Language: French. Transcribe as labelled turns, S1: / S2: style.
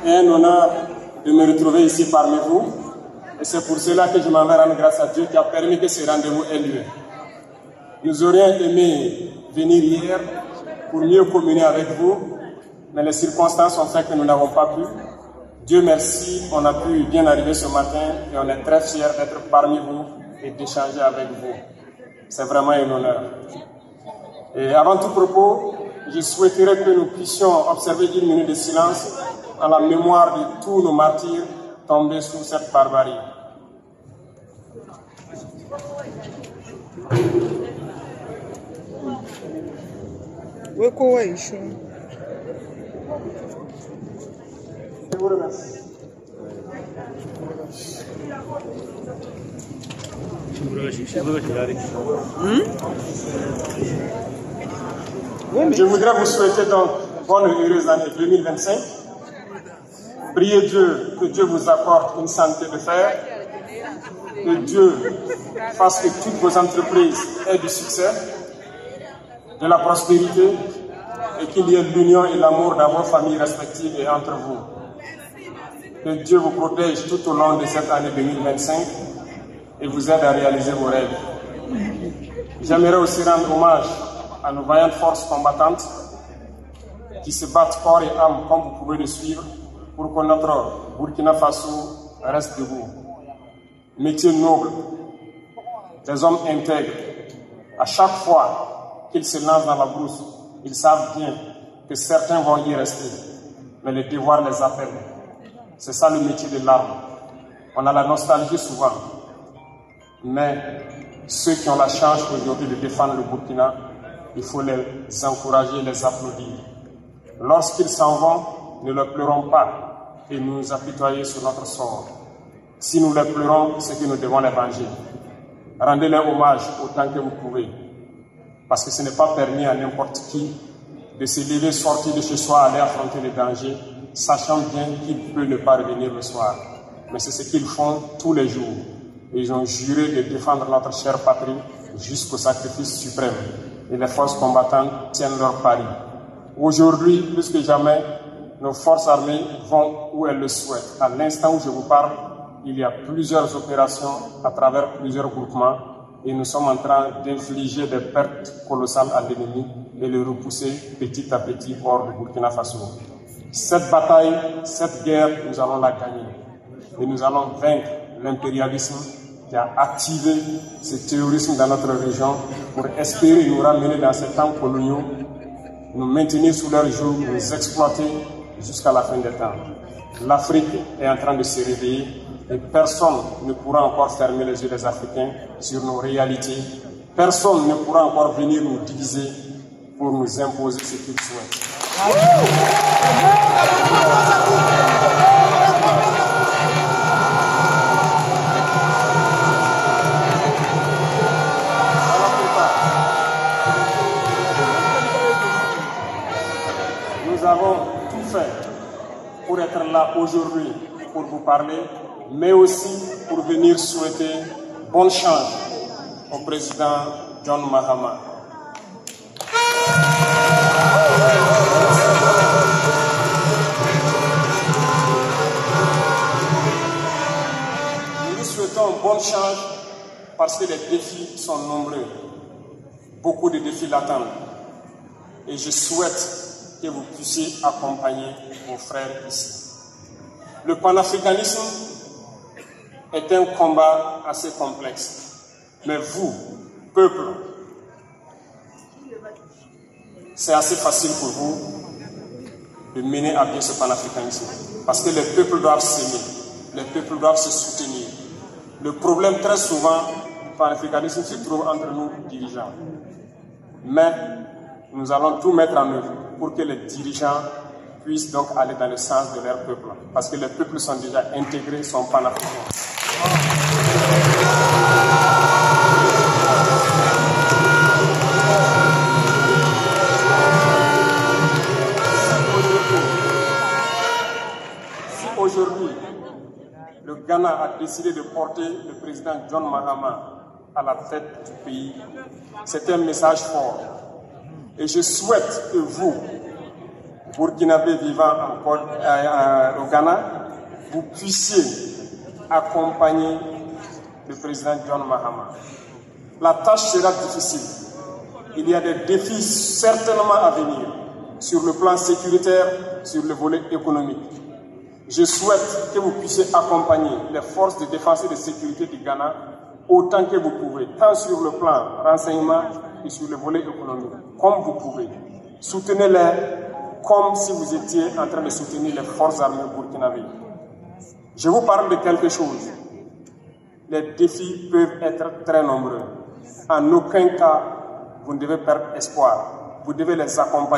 S1: et un honneur de me retrouver ici parmi vous. Et c'est pour cela que je m'en vais rendre grâce à Dieu qui a permis que ce rendez-vous ait lieu. Nous aurions aimé venir hier pour mieux communier avec vous, mais les circonstances ont fait que nous n'avons pas pu. Dieu merci, on a pu bien arriver ce matin et on est très fiers d'être parmi vous et d'échanger avec vous. C'est vraiment un honneur. Et avant tout propos, je souhaiterais que nous puissions observer 1 minute de silence en la mémoire de tous nos martyrs tombés sous cette barbarie. Je vous remercie. Je voudrais vous souhaiter donc bonne et heureuse année 2025. Priez Dieu que Dieu vous apporte une santé de fer, que Dieu fasse que toutes vos entreprises aient du succès, de la prospérité et qu'il y ait l'union et l'amour dans vos familles respectives et entre vous. Que Dieu vous protège tout au long de cette année 2025 et vous aide à réaliser vos rêves. J'aimerais aussi rendre hommage à nos vaillantes forces combattantes qui se battent corps et âme, comme vous pouvez le suivre, pour que notre Burkina Faso reste debout. Métier noble, des hommes intègres. À chaque fois qu'ils se lancent dans la brousse, ils savent bien que certains vont y rester, mais le devoir les appelle. C'est ça le métier de l'arme. On a la nostalgie souvent, mais ceux qui ont la chance aujourd'hui de défendre le Burkina, il faut les encourager, les applaudir. Lorsqu'ils s'en vont, ne les pleurons pas et nous apitoyer sur notre sort. Si nous les pleurons, c'est que nous devons les venger. Rendez-les hommage autant que vous pouvez, parce que ce n'est pas permis à n'importe qui de se lever, sortir de chez soi, aller affronter les dangers, sachant bien qu'il peut ne pas revenir le soir. Mais c'est ce qu'ils font tous les jours. Ils ont juré de défendre notre chère patrie jusqu'au sacrifice suprême. Et les forces combattantes tiennent leur pari. Aujourd'hui, plus que jamais, nos forces armées vont où elles le souhaitent. À l'instant où je vous parle, il y a plusieurs opérations à travers plusieurs groupements et nous sommes en train d'infliger des pertes colossales à l'ennemi et le repousser petit à petit hors du Burkina Faso. Cette bataille, cette guerre, nous allons la gagner. Et nous allons vaincre l'impérialisme qui a activé ce terrorisme dans notre région pour espérer nous ramener dans ces temps coloniaux, nous maintenir sous leur joug, nous exploiter jusqu'à la fin des temps. L'Afrique est en train de se réveiller et personne ne pourra encore fermer les yeux des Africains sur nos réalités. Personne ne pourra encore venir nous diviser pour nous imposer ce qu'ils souhaitent. Nous avons tout fait pour être là aujourd'hui, pour vous parler, mais aussi pour venir souhaiter bonne chance au président John Mahama. Nous lui souhaitons bonne chance parce que les défis sont nombreux. Beaucoup de défis l'attendent. Et je souhaite que vous puissiez accompagner vos frères ici. Le panafricanisme est un combat assez complexe. Mais vous, peuple, c'est assez facile pour vous de mener à bien ce panafricanisme. Parce que les peuples doivent s'aimer, les peuples doivent se soutenir. Le problème très souvent du panafricanisme se trouve entre nous dirigeants. Mais nous allons tout mettre en œuvre pour que les dirigeants puissent donc aller dans le sens de leur peuple. Parce que les peuples sont déjà intégrés, sont panafricains. Si aujourd'hui, le Ghana a décidé de porter le président John Mahama à la tête du pays, c'est un message fort. Et je souhaite que vous, burkinabés vivant au Ghana, vous puissiez accompagner le président John Mahama. La tâche sera difficile. Il y a des défis certainement à venir sur le plan sécuritaire, sur le volet économique. Je souhaite que vous puissiez accompagner les forces de défense et de sécurité du Ghana autant que vous pouvez, tant sur le plan renseignement que sur le volet économique, comme vous pouvez. Soutenez-les comme si vous étiez en train de soutenir les forces armées burkinabées. Je vous parle de quelque chose. Les défis peuvent être très nombreux. En aucun cas, vous ne devez perdre espoir. Vous devez les accompagner.